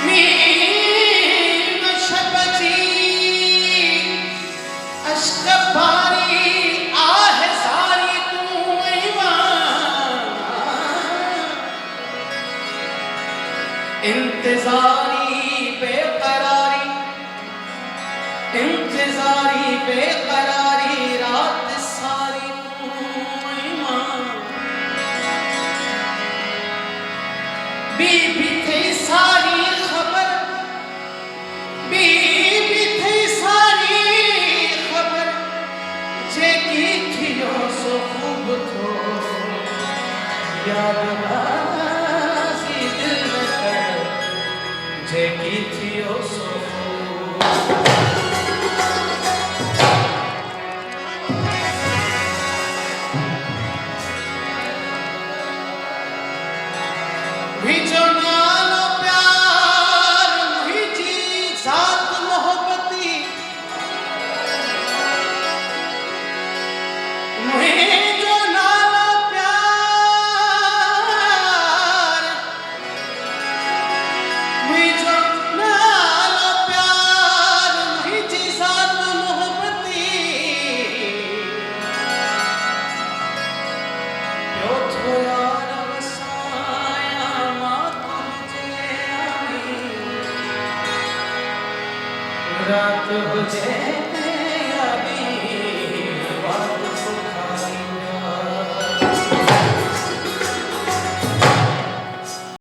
mean शपची अश्कबारी आह सारी तू ईमान इंतजारी बेकरारी रात सारी तू ईमान बीबी थी सारी खबर बीबी थी सारी खबर जेकी थियो सो खूब थो याद बासी दिल में कर जेकी थियो सो जो नालो प्यार मुझी साथ मोहब्बती जो नालो प्यार मुझो नालो प्यार मुझी साथ मोहब्बती यो थोया रात हो जाए